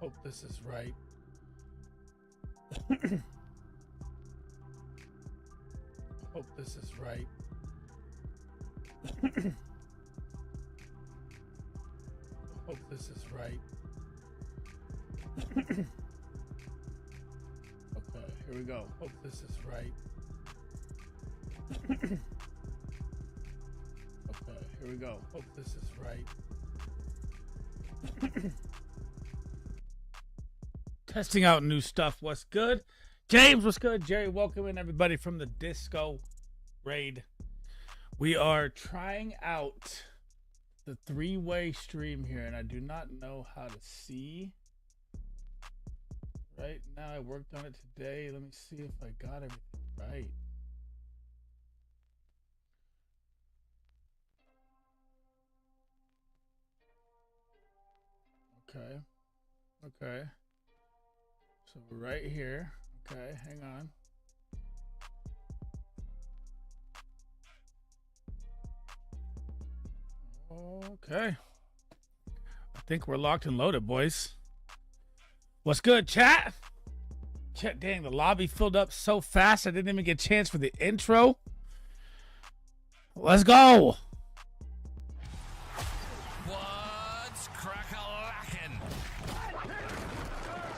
Hope this is right. Hope this is right. Hope this is right. Okay, here we go. Hope this is right. Okay, here we go. Hope this is right. Testing out new stuff. What's good? James, what's good? Jerry, welcome in everybody from the Disco Raid. We are trying out the three-way stream here, and I do not know how to see. Right now, I worked on it today. Let me see if I got everything right. Okay. Okay. So we're right here. Okay, hang on. Okay. I think we're locked and loaded, boys. What's good, chat? Chat, dang, the lobby filled up so fast I didn't even get a chance for the intro. Let's go. What's crack-a-lackin'?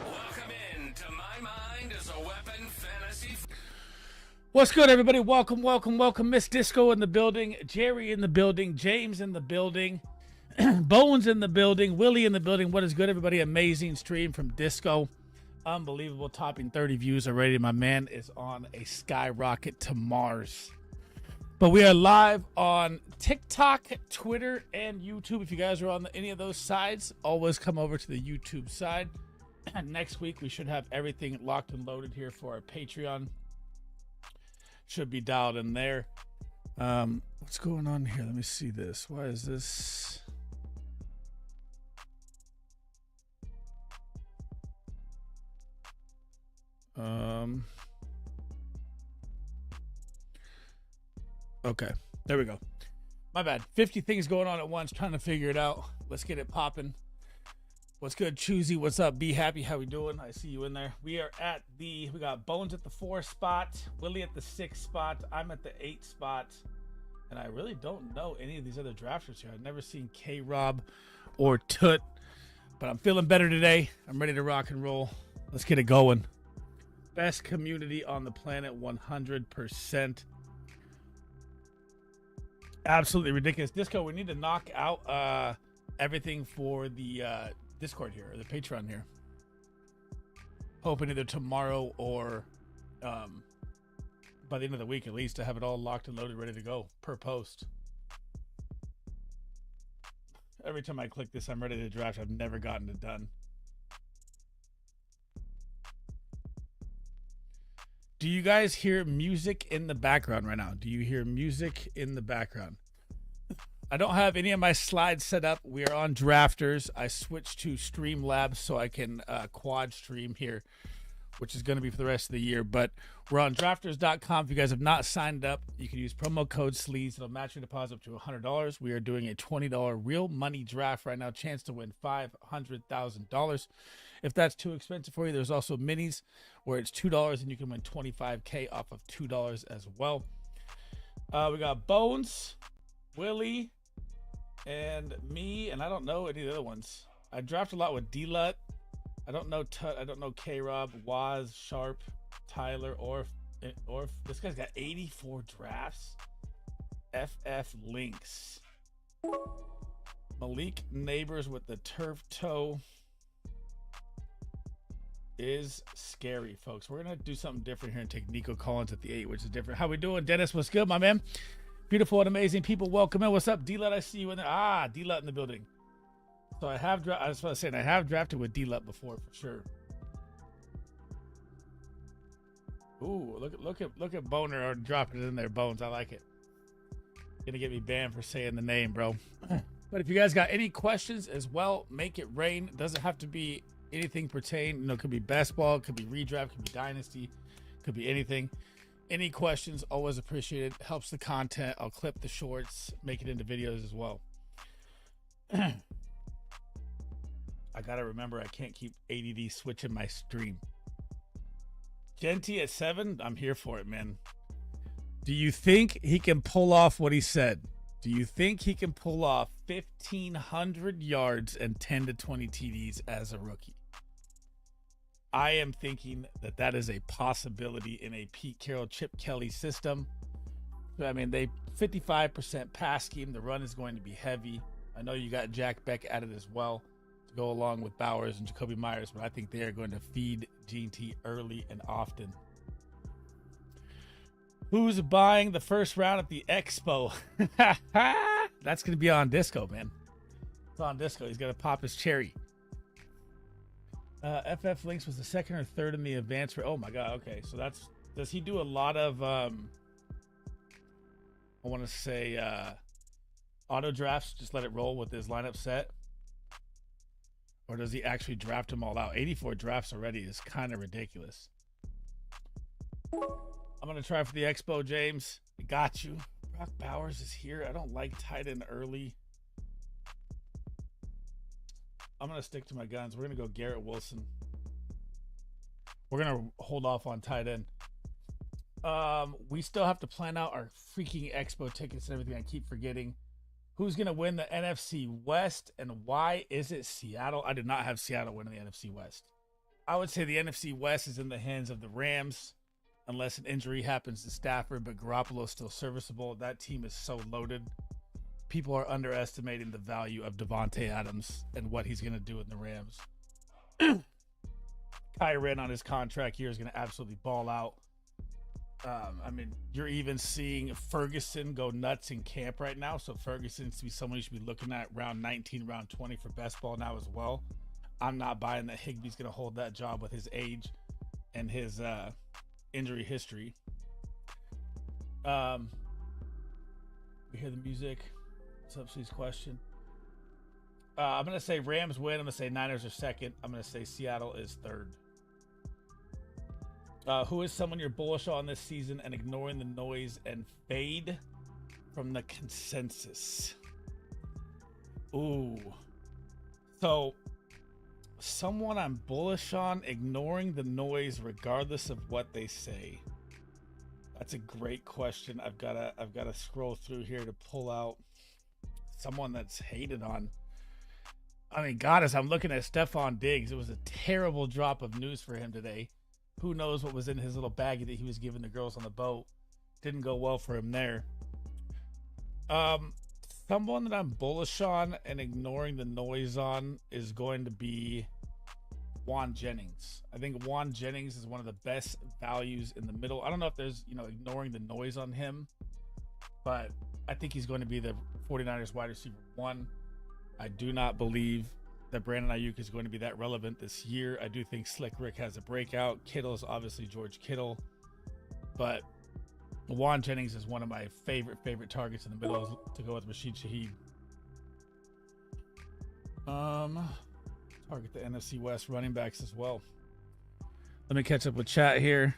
Welcome in to My Mind is a Weapon Fantasy. What's good, everybody? Welcome, welcome, welcome. Miss Disco in the building. Jerry in the building. James in the building. Bones in the building. Willie in the building. What is good, everybody? Amazing stream from Disco. Unbelievable. Topping 30 views already. My man is on a skyrocket to Mars. But we are live on TikTok, Twitter, and YouTube. If you guys are on any of those sides, always come over to the YouTube side. And next week, we should have everything locked and loaded here for our Patreon. Should be dialed in there. What's going on here? Let me see this. Why is this? Okay, there we go. My bad. 50 things going on at once, trying to figure it out. Let's get it popping. What's good, Choosy? What's up? Be happy. How we doing? I see you in there. We are at we got Bones at the 4 spot, Willie at the 6 spot, I'm at the 8 spot, and I really don't know any of these other drafters here. I've never seen K-Rob or Toot, but I'm feeling better today. I'm ready to rock and roll. Let's get it going. Best community on the planet, 100%. Absolutely ridiculous. Disco, we need to knock out everything for the Discord here, or the Patreon here. Hoping either tomorrow or by the end of the week at least to have it all locked and loaded, ready to go per post. Every time I click this, I'm ready to draft. I've never gotten it done. Do you guys hear music in the background right now? Do you hear music in the background? I don't have any of my slides set up. We are on Drafters. I switched to Streamlabs so I can quad stream here, which is going to be for the rest of the year. But we're on drafters.com. If you guys have not signed up, you can use promo code Sleez. It'll match your deposit up to $100. We are doing a $20 real money draft right now. Chance to win $500,000. If that's too expensive for you, there's also minis where it's $2 and you can win $25K off of $2 as well. We got Bones, Willie, and me, and I don't know any of the other ones. I draft a lot with D-Lut. I don't know Tut. I don't know K-Rob, Waz, Sharp, Tyler, Orf. This guy's got 84 drafts. FF Links. Malik Neighbors with the turf toe is scary, folks. We're gonna do something different here and take Nico Collins at the 8, which is different. How we doing, Dennis? What's good, my man? Beautiful and amazing people, welcome in. What's up, D-Lut? I see you in there. D-Lut in the building. So I was about to say, I have drafted with D-Lut before for sure. Ooh, look at Boner or dropping it in there, Bones. I like it. Gonna get me banned for saying the name, bro. But if you guys got any questions as well, make it rain. It doesn't have to be anything pertain. It could be basketball, it could be redraft, could be dynasty, could be anything. Any questions, always appreciated. Helps the content. I'll clip the shorts, make it into videos as well. I gotta remember I can't keep ADD switching my stream. Genty at 7, I'm here for it, man. Do you think he can pull off what he said? Do you think he can pull off 1,500 yards and 10 to 20 TDs as a rookie? I am thinking that that is a possibility in a Pete Carroll, Chip Kelly system. I mean, they 55% pass scheme. The run is going to be heavy. I know you got Jack Beck added as well to go along with Bowers and Jacoby Myers, but I think they are going to feed G&T early and often. Who's buying the first round at the Expo? That's going to be on Disco, man. It's on Disco. He's going to pop his cherry. FF Links was the second or third in the advance for. Oh my God. Okay, so that's. Does he do a lot of? I want to say auto drafts. Just let it roll with his lineup set, or does he actually draft them all out? 84 drafts already is kind of ridiculous. I'm gonna try for the Expo, James. I got you. Brock Bowers is here. I don't like tight end early. I'm going to stick to my guns. We're going to go Garrett Wilson. We're going to hold off on tight end. We still have to plan out our freaking Expo tickets and everything. I keep forgetting. Who's going to win the NFC West and why is it Seattle? I did not have Seattle winning the NFC West. I would say the NFC West is in the hands of the Rams unless an injury happens to Stafford, but Garoppolo is still serviceable. That team is so loaded. People are underestimating the value of Devontae Adams and what he's going to do in the Rams. Kyren on his contract here is going to absolutely ball out. I mean, you're even seeing Ferguson go nuts in camp right now. So Ferguson needs to be someone you should be looking at round 19, round 20 for best ball now as well. I'm not buying that Higbee's going to hold that job with his age and his injury history. We hear the music. What's up, Sleez question? I'm going to say Rams win. I'm going to say Niners are second. I'm going to say Seattle is third. Who is someone you're bullish on this season and ignoring the noise and fade from the consensus? Ooh. So, someone I'm bullish on, ignoring the noise regardless of what they say. That's a great question. I've got to scroll through here to pull out someone that's hated on. I mean, God, as I'm looking at Stephon Diggs, it was a terrible drop of news for him today. Who knows what was in his little baggie that he was giving the girls on the boat. Didn't go well for him there. Someone that I'm bullish on and ignoring the noise on is going to be Juan Jennings. I think Juan Jennings is one of the best values in the middle. I don't know if there's, ignoring the noise on him, but I think he's going to be the 49ers wide receiver 1. I do not believe that Brandon Ayuk is going to be that relevant this year. I do think Slick Rick has a breakout. Kittle is obviously George Kittle, but Juan Jennings is one of my favorite targets in the middle to go with Rashid Shaheed. Target the NFC West running backs as well. Let me catch up with chat here.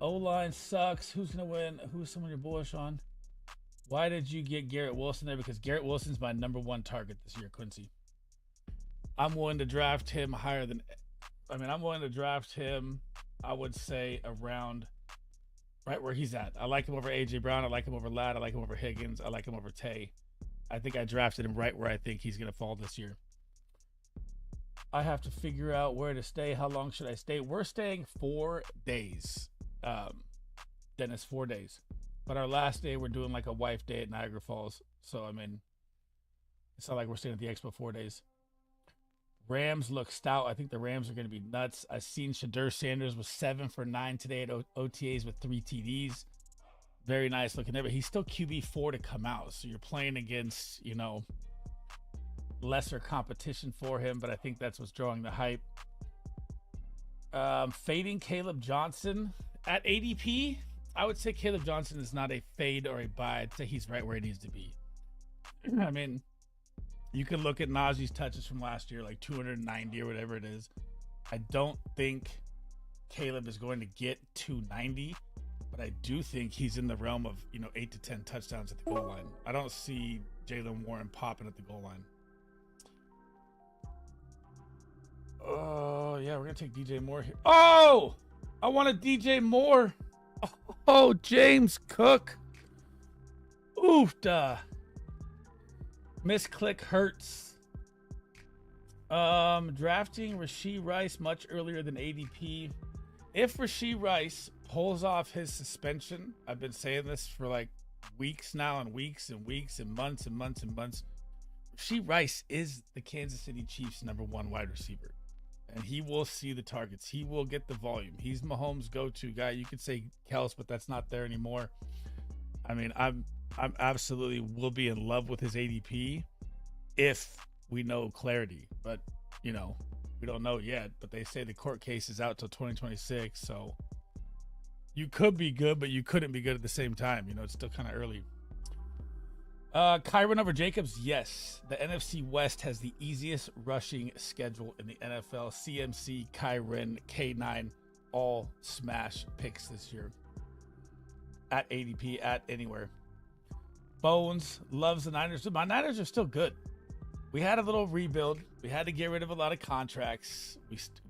O-line sucks. Who's going to win? Who's someone you're bullish on? Why did you get Garrett Wilson there? Because Garrett Wilson's my number 1 target this year, Quincy. I'm willing to draft him I'm willing to draft him, I would say, around right where he's at. I like him over A.J. Brown. I like him over Ladd. I like him over Higgins. I like him over Tay. I think I drafted him right where I think he's going to fall this year. I have to figure out where to stay. How long should I stay? We're staying 4 days. Dennis, 4 days. But our last day, we're doing like a wife day at Niagara Falls. So, it's not like we're staying at the Expo 4 days. Rams look stout. I think the Rams are going to be nuts. I've seen Shadur Sanders was 7 for 9 today at OTAs with 3 TDs. Very nice looking there. But he's still QB4 to come out. So you're playing against, lesser competition for him. But I think that's what's drawing the hype. Fading Caleb Johnson at ADP. I would say Caleb Johnson is not a fade or a buy. I'd say he's right where he needs to be. You can look at Najee's touches from last year, like 290 or whatever it is. I don't think Caleb is going to get 290, but I do think he's in the realm of, 8 to 10 touchdowns at the goal line. I don't see Jalen Warren popping at the goal line. Oh, yeah, we're going to take DJ Moore here. Oh, I want a DJ Moore. Oh, James Cook. Oof, duh. Misclick hurts. Drafting Rashee Rice much earlier than ADP. If Rashee Rice pulls off his suspension, I've been saying this for like weeks now and weeks and weeks and months and months and months. Rashee Rice is the Kansas City Chiefs' #1 wide receiver. And he will see the targets. He will get the volume. He's Mahomes' go-to guy. You could say Kels, but that's not there anymore. I mean, I'm absolutely will be in love with his ADP if we know clarity. But, you know, we don't know yet. But they say the court case is out till 2026. So you could be good, but you couldn't be good at the same time. You know, it's still kind of early. Kyren over Jacobs, yes. The NFC West has the easiest rushing schedule in the NFL. CMC, Kyren, K9, all smash picks this year. At ADP, at anywhere. Bones loves the Niners. My Niners are still good. We had a little rebuild. We had to get rid of a lot of contracts.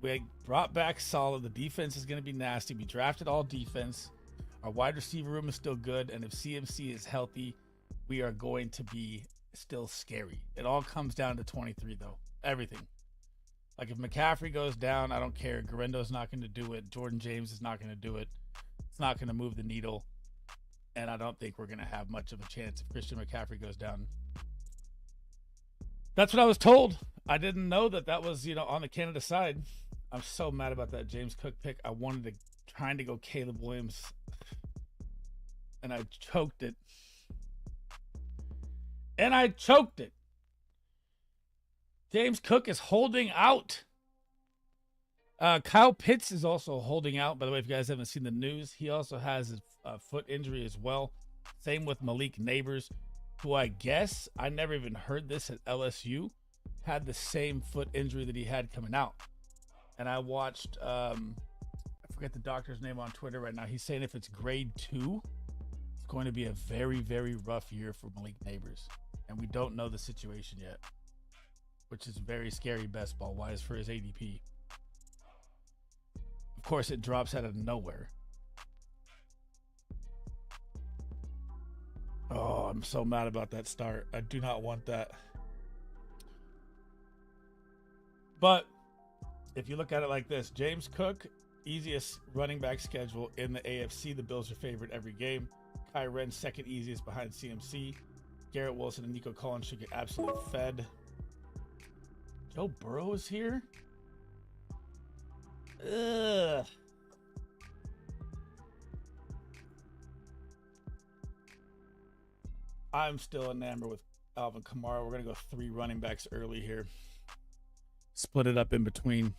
We brought back solid. The defense is going to be nasty. We drafted all defense. Our wide receiver room is still good. And if CMC is healthy, we are going to be still scary. It all comes down to 23, though. Everything. Like, if McCaffrey goes down, I don't care. Garendo's not going to do it. Jordan James is not going to do it. It's not going to move the needle. And I don't think we're going to have much of a chance if Christian McCaffrey goes down. That's what I was told. I didn't know that was, you know, on the Canada side. I'm so mad about that James Cook pick. I wanted to, trying to go Caleb Williams. And I choked it. James Cook is holding out. Kyle Pitts is also holding out. By the way, if you guys haven't seen the news, he also has a foot injury as well. Same with Malik Neighbors, who I guess, I never even heard this at LSU, had the same foot injury that he had coming out. And I watched, I forget the doctor's name on Twitter right now. He's saying if it's grade 2, it's going to be a very, very rough year for Malik Neighbors. And we don't know the situation yet, which is very scary best ball wise for his ADP. Of course, it drops out of nowhere. Oh, I'm so mad about that start. I do not want that. But if you look at it like this, James Cook, easiest running back schedule in the AFC. The Bills are favored every game. Kyren, second easiest behind CMC. Garrett Wilson and Nico Collins should get absolutely fed. Joe Burrow is here. Ugh. I'm still enamored with Alvin Kamara. We're going to go 3 running backs early here. Split it up in between.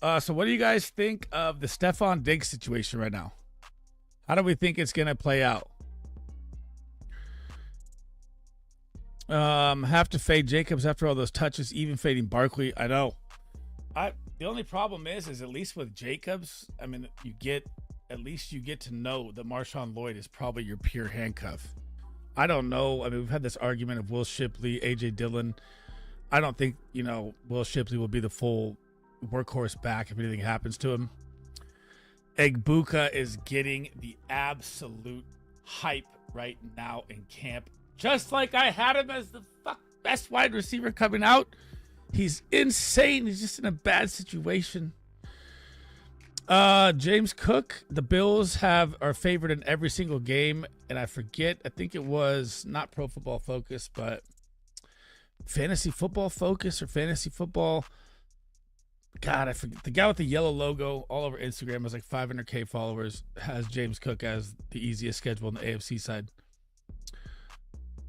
So what do you guys think of the Stephon Diggs situation right now? How do we think it's going to play out? Have to fade Jacobs after all those touches, even fading Barkley. I know. The only problem is at least with Jacobs, I mean, at least you get to know that Marshawn Lloyd is probably your pure handcuff. I don't know. I mean, we've had this argument of Will Shipley, A.J. Dillon. I don't think, Will Shipley will be the full workhorse back if anything happens to him. Egbuka is getting the absolute hype right now in camp. Just like I had him as the best wide receiver coming out. He's insane. He's just in a bad situation. James Cook, the Bills are favored in every single game, and I think it was not Pro Football Focus, but Fantasy Football Focus or Fantasy Football. God, I forget. The guy with the yellow logo all over Instagram has like 500K followers, has James Cook as the easiest schedule on the AFC side.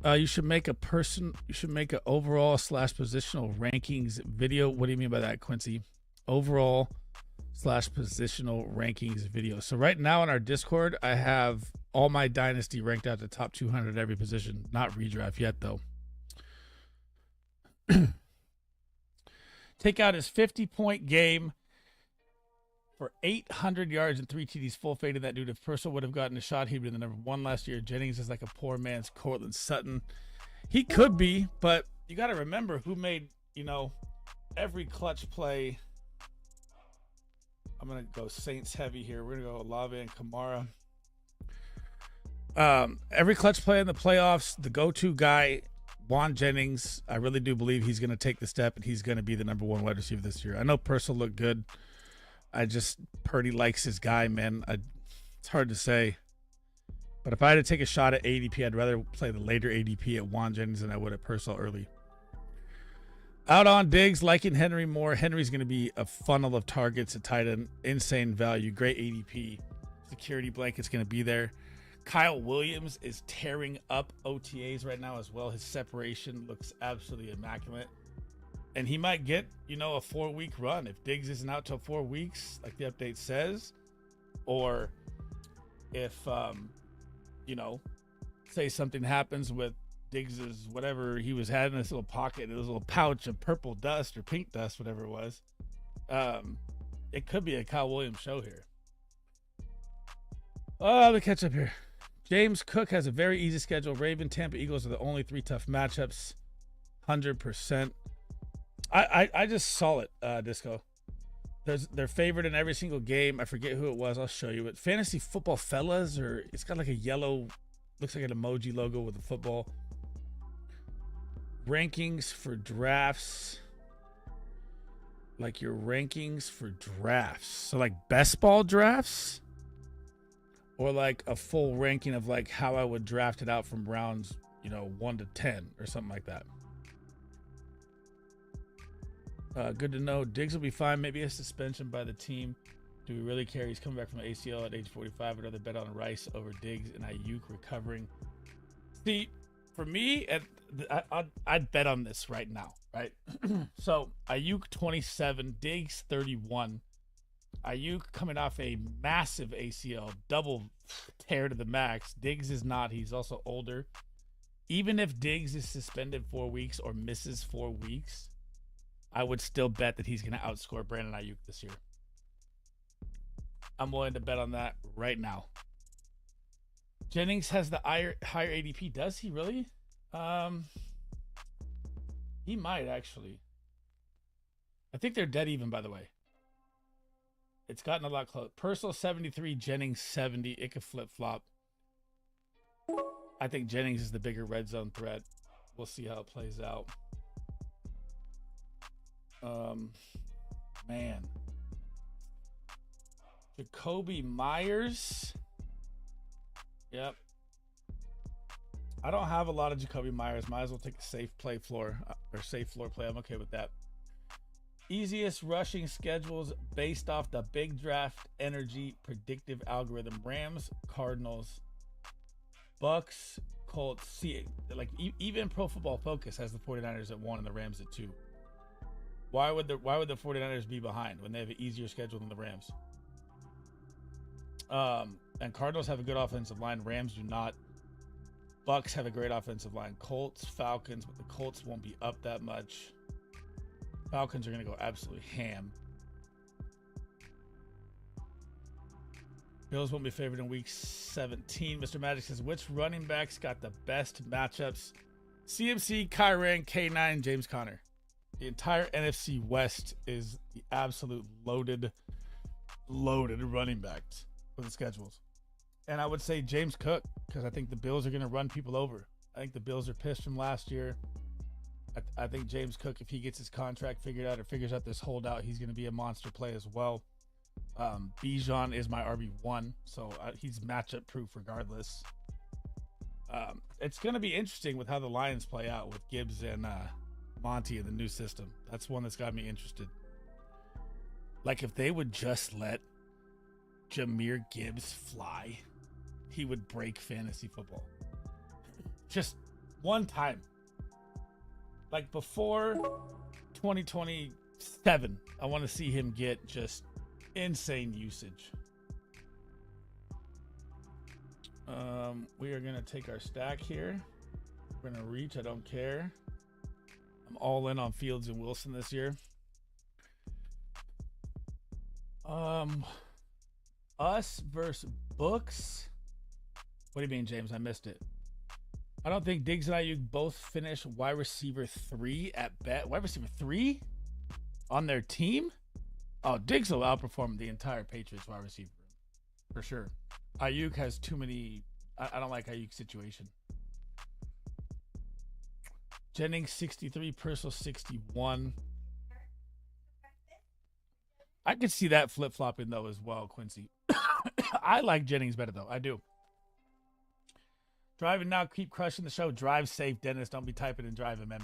You should make an overall / positional rankings video. What do you mean by that, Quincy? Overall / positional rankings video. So right now in our Discord, I have all my dynasty ranked out to top 200 at every position. Not redraft yet, though. Take out his 50-point game. for 800 yards and 3 TDs, full faded that dude. If Purcell would have gotten a shot, he'd been the number 1 last year. Jennings is like a poor man's Cortland Sutton. He could be, but you got to remember who made, every clutch play. I'm going to go Saints heavy here. We're going to go Olave and Kamara. Every clutch play in the playoffs, the go-to guy, Juan Jennings, I really do believe he's going to take the step and he's going to be the number 1 wide receiver this year. I know Purcell looked good. Purdy likes his guy, man. It's hard to say. But if I had to take a shot at ADP, I'd rather play the later ADP at Juan Jennings than I would at Purcell early. Out on Diggs, liking Henry more. Henry's going to be a funnel of targets at tight end. Insane value. Great ADP. Security blanket's going to be there. Kyle Williams is tearing up OTAs right now as well. His separation looks absolutely immaculate. And he might get, a 4-week run. If Diggs isn't out till 4 weeks, like the update says, or if, say something happens with Diggs's whatever he was had in this little pocket, this little pouch of purple dust or pink dust, whatever it was. It could be a Kyle Williams show here. Oh, let me catch up here. James Cook has a very easy schedule. Raven, Tampa, Eagles are the only 3 tough matchups. 100%. I just saw it, Disco. They're favored in every single game. I forget who it was. I'll show you. But Fantasy Football Fellas, or it's got like a yellow, looks like an emoji logo with a football. Rankings for drafts. Like your rankings for drafts. So like best ball drafts? Or like a full ranking of like how I would draft it out from rounds, 1 to 10 or something like that. Good to know. Diggs will be fine. Maybe a suspension by the team. Do we really care? He's coming back from ACL at age 45. I'd rather bet on Rice over Diggs and Ayuk recovering. See, for me, I'd bet on this right now, right? So Ayuk 27, Diggs 31. Ayuk coming off a massive ACL, double tear to the max. Diggs is not. He's also older. Even if Diggs is suspended 4 weeks or misses 4 weeks, I would still bet that he's going to outscore Brandon Ayuk this year. I'm willing to bet on that right now. Jennings has the higher ADP. Does he really? He might actually. I think they're dead even, by the way. It's gotten a lot close. Purcell 73, Jennings 70. It could flip-flop. I think Jennings is the bigger red zone threat. We'll see how it plays out. Man. Jacoby Myers. Yep. I don't have a lot of Jacoby Myers. Might as well take a safe floor play. I'm okay with that. Easiest rushing schedules based off the big draft energy predictive algorithm. Rams, Cardinals, Bucks, Colts. See, like even Pro Football Focus has the 49ers at 1 and the Rams at 2. Why would the 49ers be behind when they have an easier schedule than the Rams? And Cardinals have a good offensive line. Rams do not. Bucks have a great offensive line. Colts, Falcons, but the Colts won't be up that much. Falcons are going to go absolutely ham. Bills won't be favored in week 17. Mr. Magic says, which running backs got the best matchups? CMC, Kyren, K9, James Conner. The entire NFC West is the absolute loaded running backs for the schedules. And I would say James Cook, because I think the Bills are going to run people over. I think the Bills are pissed from last year. I think James Cook, if he gets his contract figured out or figures out this holdout, he's going to be a monster play as well. Bijan is my RB1, so he's matchup proof regardless. It's going to be interesting with how the Lions play out with Gibbs and Monty in the new system. That's one that's got me interested. Like if they would just let Jahmyr Gibbs fly, he would break fantasy football. Just one time. Like before 2027, I want to see him get just insane usage. We are going to take our stack here. We're going to reach. I don't care. I'm all in on Fields and Wilson this year. Us versus Books. What do you mean, James? I missed it. I don't think Diggs and Ayuk both finish wide receiver 3 at bet. Wide receiver 3 on their team? Oh, Diggs will outperform the entire Patriots wide receiver for sure. Ayuk has too many. I don't like Ayuk's situation. Jennings 63, Purcell 61. I could see that flip flopping though as well, Quincy. I like Jennings better though. I do. Driving now, keep crushing the show. Drive safe, Dennis. Don't be typing and driving, man.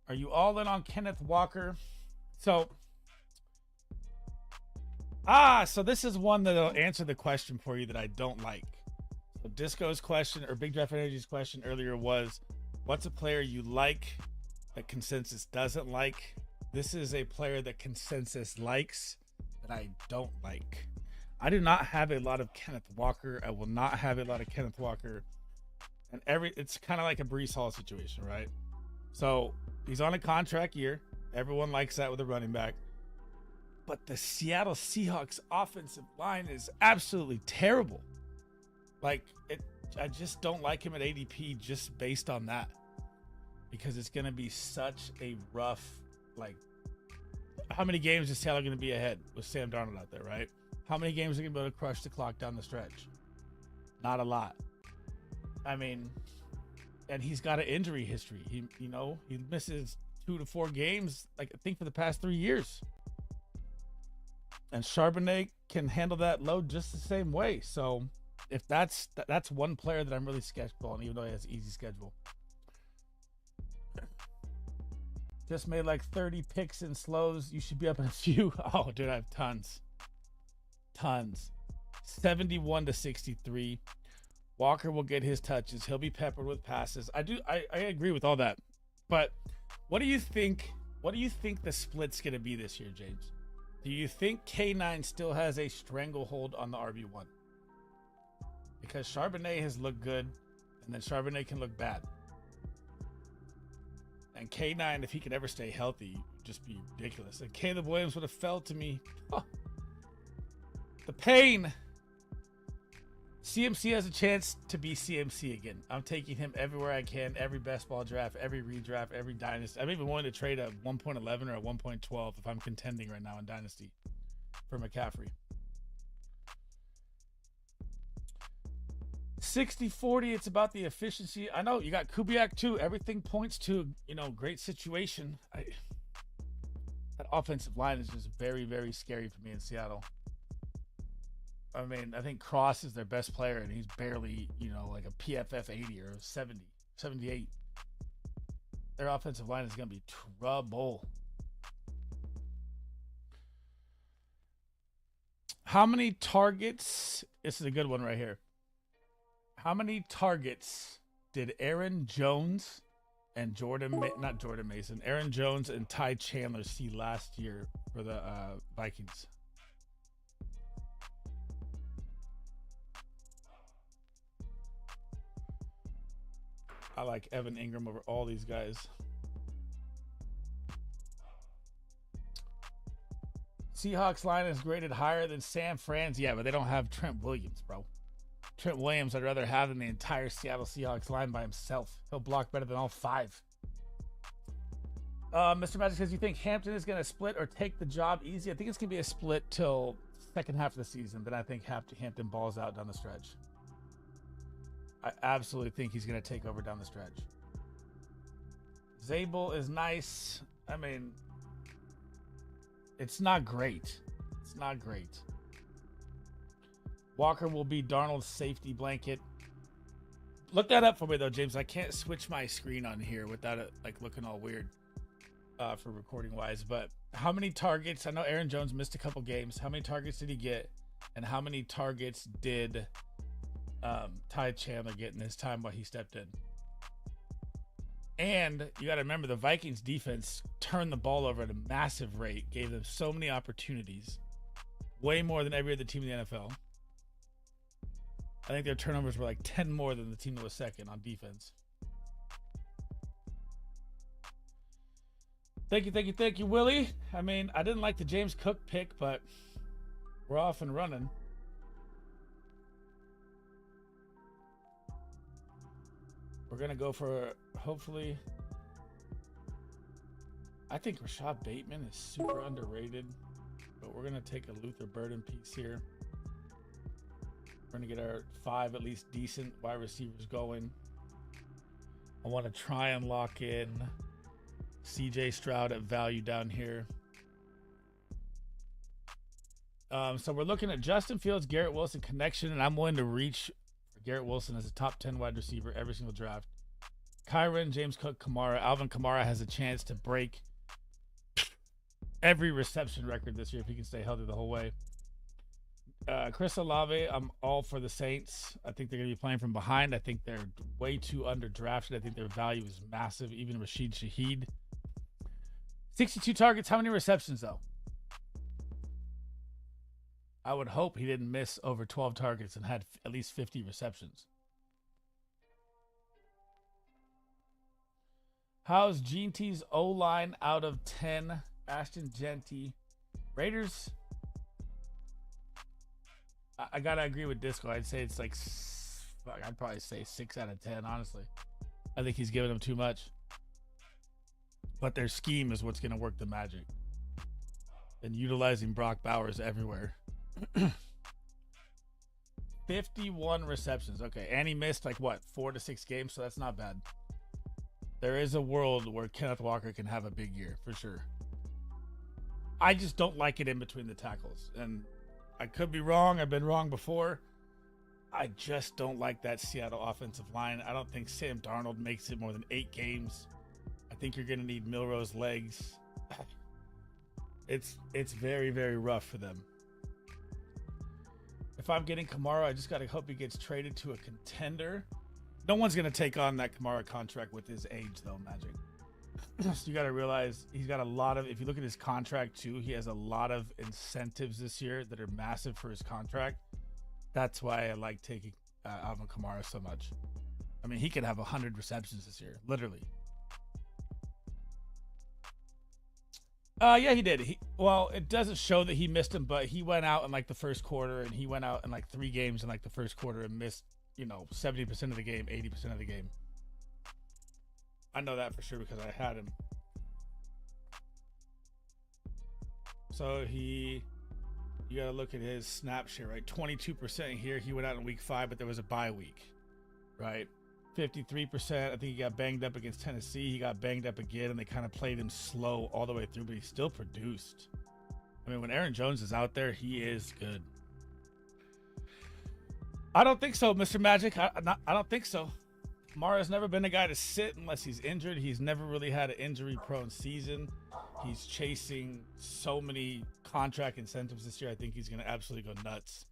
Are you all in on Kenneth Walker? So this is one that'll answer the question for you that I don't like. So Disco's question, or Big Draft Energy's question earlier was, what's a player you like that consensus doesn't like? This is a player that consensus likes that I don't like. I do not have a lot of Kenneth Walker. I will not have a lot of Kenneth Walker. And it's kind of like a Breece Hall situation, right? So he's on a contract year. Everyone likes that with a running back. But the Seattle Seahawks offensive line is absolutely terrible. I just don't like him at ADP just based on that. Because it's going to be such a rough, how many games is Seattle going to be ahead with Sam Darnold out there, right? How many games are going to be able to crush the clock down the stretch? Not a lot. I mean, and he's got an injury history. He misses 2 to 4 games, I think, for the past 3 years. And Charbonnet can handle that load just the same way. So if that's one player that I'm really skeptical on, even though he has an easy schedule. Just made 30 picks and slows. You should be up in a few. Oh, dude, I have tons. 71 to 63. Walker will get his touches. He'll be peppered with passes. I agree with all that. But what do you think the split's going to be this year, James? Do you think K9 still has a stranglehold on the RB1? Because Charbonnet has looked good, and then Charbonnet can look bad. And K9, if he could ever stay healthy, would just be ridiculous. And Caleb Williams would have fell to me. Oh, the pain. CMC has a chance to be CMC again. I'm taking him everywhere I can, every best ball draft, every redraft, every dynasty. I'm even willing to trade a 1.11 or a 1.12 if I'm contending right now in dynasty for McCaffrey. 60-40, it's about the efficiency. I know you got Kubiak too. Everything points to, great situation. That offensive line is just very, very scary for me in Seattle. I mean, I think Cross is their best player, and he's barely, a PFF 80 or 70, 78. Their offensive line is going to be trouble. How many targets? This is a good one right here. How many targets did Aaron Jones and Aaron Jones and Ty Chandler see last year for the Vikings? I like Evan Ingram over all these guys. Seahawks line is graded higher than San Fran's. Yeah, but they don't have Trent Williams, bro. Trent Williams I'd rather have than the entire Seattle Seahawks line by himself. He'll block better than all 5. Mr. Magic says, you think Hampton is going to split or take the job easy? I think it's going to be a split till second half of the season. Then I think Hampton balls out down the stretch. I absolutely think he's going to take over down the stretch. Zabel is nice. I mean, it's not great. It's not great. Walker will be Darnold's safety blanket. Look that up for me, though, James. I can't switch my screen on here without it looking all weird for recording-wise. But how many targets? I know Aaron Jones missed a couple games. How many targets did he get? And how many targets did Ty Chandler get in his time while he stepped in? And you got to remember, the Vikings defense turned the ball over at a massive rate, gave them so many opportunities, way more than every other team in the NFL. I think their turnovers were 10 more than the team that was second on defense. Thank you, Willie. I mean, I didn't like the James Cook pick, but we're off and running. We're going to go for, hopefully, I think Rashad Bateman is super underrated, but we're going to take a Luther Burden piece here. We're going to get our 5 at least decent wide receivers going. I want to try and lock in CJ Stroud at value down here. So we're looking at Justin Fields, Garrett Wilson connection, and I'm willing to reach for Garrett Wilson as a top 10 wide receiver every single draft. Kyron, James Cook, Kamara. Alvin Kamara has a chance to break every reception record this year if he can stay healthy the whole way. Chris Olave, I'm all for the Saints. I think they're going to be playing from behind. I think they're way too underdrafted. I think their value is massive. Even Rashid Shaheed. 62 targets. How many receptions, though? I would hope he didn't miss over 12 targets and had at least 50 receptions. How's Gent's O-line out of 10? Ashton Genty. Raiders. I gotta agree with Disco. I'd say it's like, I'd probably say 6 out of 10, honestly. I think he's giving them too much. But their scheme is what's going to work the magic. And utilizing Brock Bowers everywhere. 51 receptions. Okay, and he missed like what, 4 to 6 games, so that's not bad. There is a world where Kenneth Walker can have a big year, for sure. I just don't like it in between the tackles. And I could be wrong. I've been wrong before. I just don't like that Seattle offensive line. I don't think Sam Darnold makes it more than 8 games. I think you're going to need Milroe's legs. It's very, very rough for them. If I'm getting Kamara, I just got to hope he gets traded to a contender. No one's going to take on that Kamara contract with his age, though, Magic. So you got to realize he's got a lot of, if you look at his contract too, he has a lot of incentives this year that are massive for his contract. That's why I like taking Alvin Kamara so much. I mean, he could have 100 receptions this year, literally. Yeah, he did. Well, it doesn't show that he missed him, but he went out in like the first quarter, and he went out in like 3 games in like the first quarter and missed, 70% of the game, 80% of the game. I know that for sure because I had him. So you got to look at his snap share, right? 22% here. He went out in week 5, but there was a bye week, right? 53%. I think he got banged up against Tennessee. He got banged up again, and they kind of played him slow all the way through, but he still produced. I mean, when Aaron Jones is out there, he is good. I don't think so, Mr. Magic. I don't think so. Kamara's never been a guy to sit unless he's injured. He's never really had an injury-prone season. He's chasing so many contract incentives this year. I think he's going to absolutely go nuts.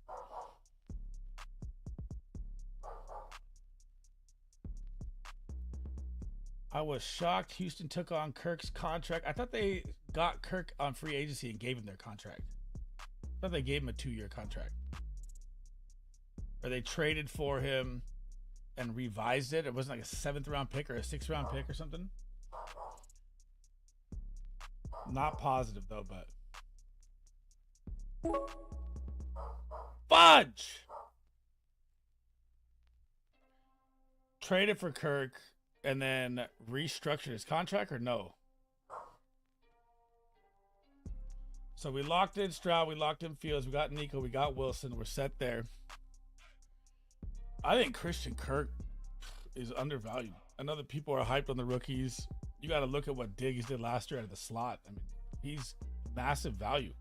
I was shocked Houston took on Kirk's contract. I thought they got Kirk on free agency and gave him their contract. I thought they gave him a 2-year contract. Or they traded for him and revised it. It wasn't like a 7th round pick or a 6th round pick or something. Not positive though, but fudge! Traded for Kirk and then restructured his contract, or no? So we locked in Stroud, we locked in Fields, we got Nico, we got Wilson, we're set there. I think Christian Kirk is undervalued. I know that people are hyped on the rookies. You got to look at what Diggs did last year out of the slot. I mean, he's massive value.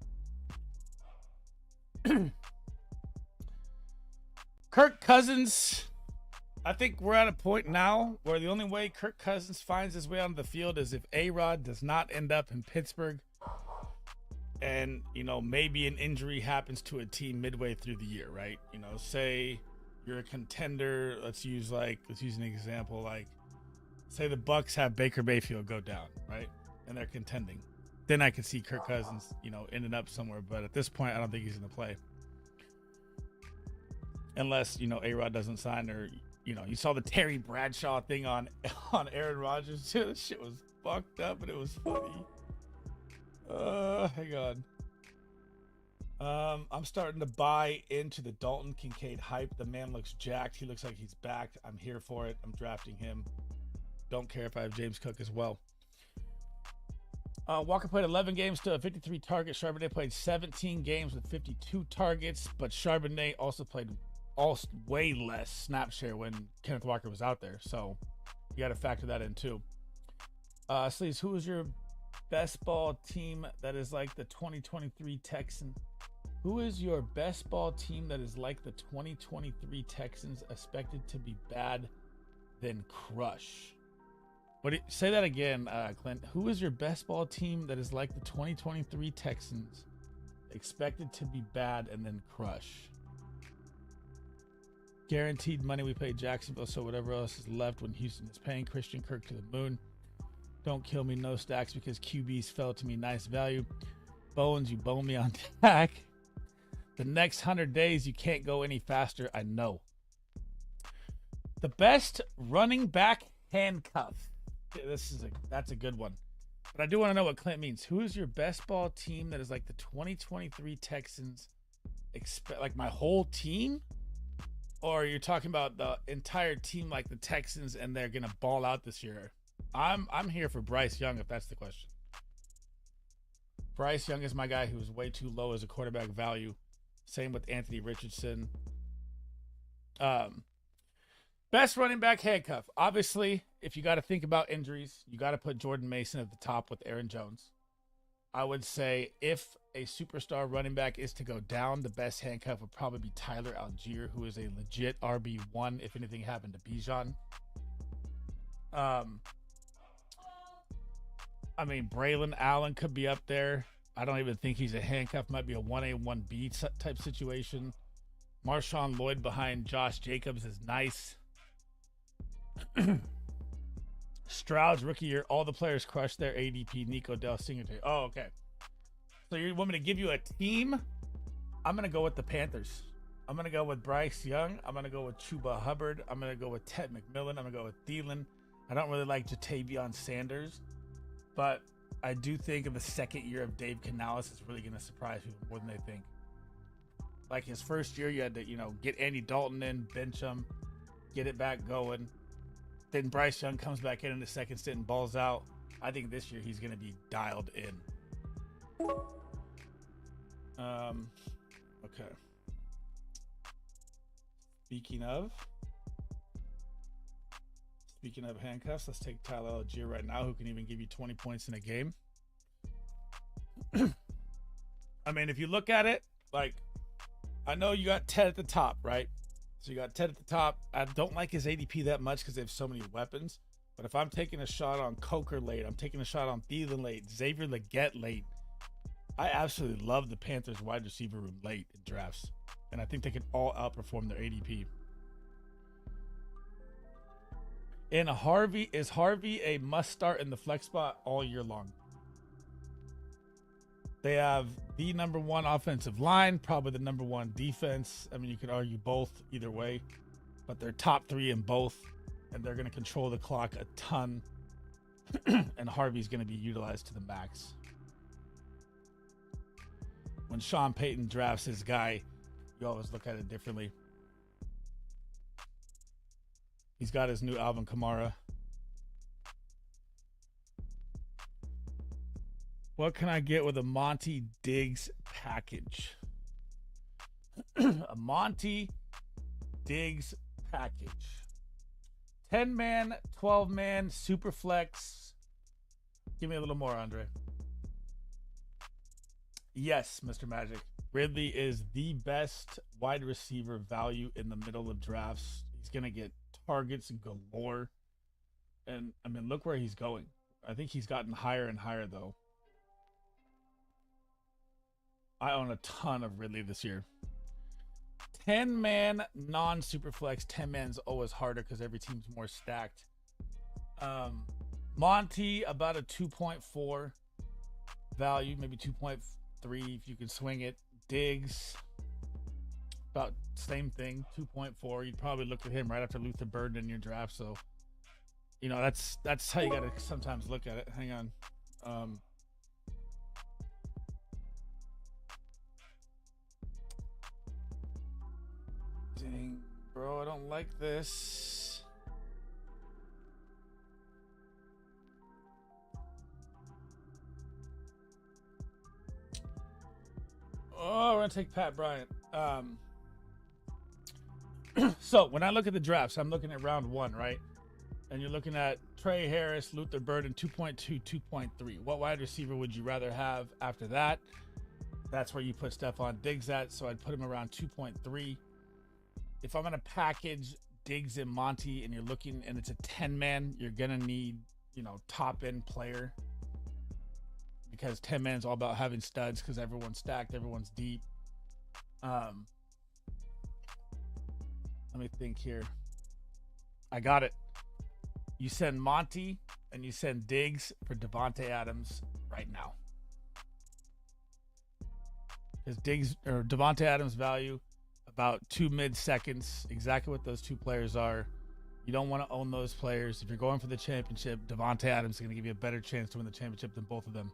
Kirk Cousins, I think we're at a point now where the only way Kirk Cousins finds his way onto the field is if A-Rod does not end up in Pittsburgh and, maybe an injury happens to a team midway through the year, right? Say you're a contender. Let's use an example. Like, say the Bucks have Baker Mayfield go down, right? And they're contending. Then I could see Kirk Cousins, ending up somewhere. But at this point, I don't think he's going to play. Unless, A-Rod doesn't sign or, you saw the Terry Bradshaw thing on Aaron Rodgers. This shit was fucked up, but it was funny. Hang on. I'm starting to buy into the Dalton Kincaid hype. The man looks jacked. He looks like he's back. I'm here for it. I'm drafting him. Don't care if I have James Cook as well. Walker played 11 games to 53 targets. Charbonnet played 17 games with 52 targets, but Charbonnet also played way less snap share when Kenneth Walker was out there. So you got to factor that in too. Sleez, who is your best ball team that is like the 2023 Texans? Who is your best ball team that is like the 2023 Texans, expected to be bad, then crush? Say that again, Clint. Who is your best ball team that is like the 2023 Texans, expected to be bad and then crush? Guaranteed money. We paid Jacksonville, so whatever else is left when Houston is paying. Christian Kirk to the moon. Don't kill me, no stacks, because QBs fell to me. Nice value. Bowens, you bone me on Dak. The next 100 days, you can't go any faster. I know. The best running back handcuff. That's a good one. But I do want to know what Clint means. Who is your best ball team that is like the 2023 Texans? Like my whole team? Or you're talking about the entire team like the Texans and they're going to ball out this year? I'm here for Bryce Young, if that's the question. Bryce Young is my guy who is way too low as a quarterback value. Same with Anthony Richardson. Best running back handcuff. Obviously, if you got to think about injuries, you got to put Jordan Mason at the top with Aaron Jones. I would say if a superstar running back is to go down, the best handcuff would probably be Tyler Algier, who is a legit RB1 if anything happened to Bijan. I mean, Braylon Allen could be up there. I don't even think he's a handcuff. Might be a 1A, 1B type situation. Marshawn Lloyd behind Josh Jacobs is nice. Stroud's rookie year, all the players crushed their ADP. Nico Dell Singletary. Oh, okay. So you want me to give you a team? I'm going to go with the Panthers. I'm going to go with Bryce Young. I'm going to go with Chuba Hubbard. I'm going to go with Ted McMillan. I'm going to go with Thielen. I don't really like Jatavion Sanders, but I do think in the second year of Dave Canales is really going to surprise people more than they think. Like his first year, you had to, get Andy Dalton in, bench him, get it back going. Then Bryce Young comes back in the second stint and balls out. I think this year he's going to be dialed in. Okay. Speaking of handcuffs, let's take Tyler Algier right now, who can even give you 20 points in a game. I mean, if you look at it, like, I know you got Ted at the top, right? So you got Ted at the top. I don't like his ADP that much because they have so many weapons. But if I'm taking a shot on Coker late, I'm taking a shot on Thielen late, Xavier Legette late, I absolutely love the Panthers wide receiver room late in drafts. And I think they can all outperform their ADP. And is Harvey a must start in the flex spot all year long? They have the number one offensive line, probably the number one defense. I mean, you could argue both either way, but they're top three in both, and they're going to control the clock a ton. And Harvey's going to be utilized to the max. When Sean Payton drafts his guy, you always look at it differently. He's got his new Alvin Kamara. What can I get with a Monty Diggs package? A Monty Diggs package. 10-man, 12-man, super flex. Give me a little more, Andre. Yes, Mr. Magic. Ridley is the best wide receiver value in the middle of drafts. He's going to get targets galore. And, I mean, look where he's going. I think he's gotten higher and higher, though. I own a ton of Ridley this year. 10-man, non-superflex. 10-man's always harder because every team's more stacked. Monty, about a 2.4 value, maybe 2.3 if you can swing it. Diggs, about same thing, 2.4. You'd probably look at him right after Luther Burden in your draft. So, that's how you got to sometimes look at it. Hang on. Dang, bro, I don't like this. Oh, we're gonna take Pat Bryant. So when I look at the drafts, I'm looking at round 1, right? And you're looking at Trey Harris, Luther Burden, 2.2, 2.3. What wide receiver would you rather have after that? That's where you put Stephon Diggs at, so I'd put him around 2.3. If I'm going to package Diggs and Monty and you're looking and it's a 10-man, you're going to need, top-end player. Because 10-man is all about having studs because everyone's stacked, everyone's deep. Let me think here. I got it. You send Monty and you send Diggs for Devontae Adams right now. Because Diggs or Devontae Adams value about 2 mid-seconds, exactly what those two players are. You don't want to own those players. If you're going for the championship, Devontae Adams is going to give you a better chance to win the championship than both of them.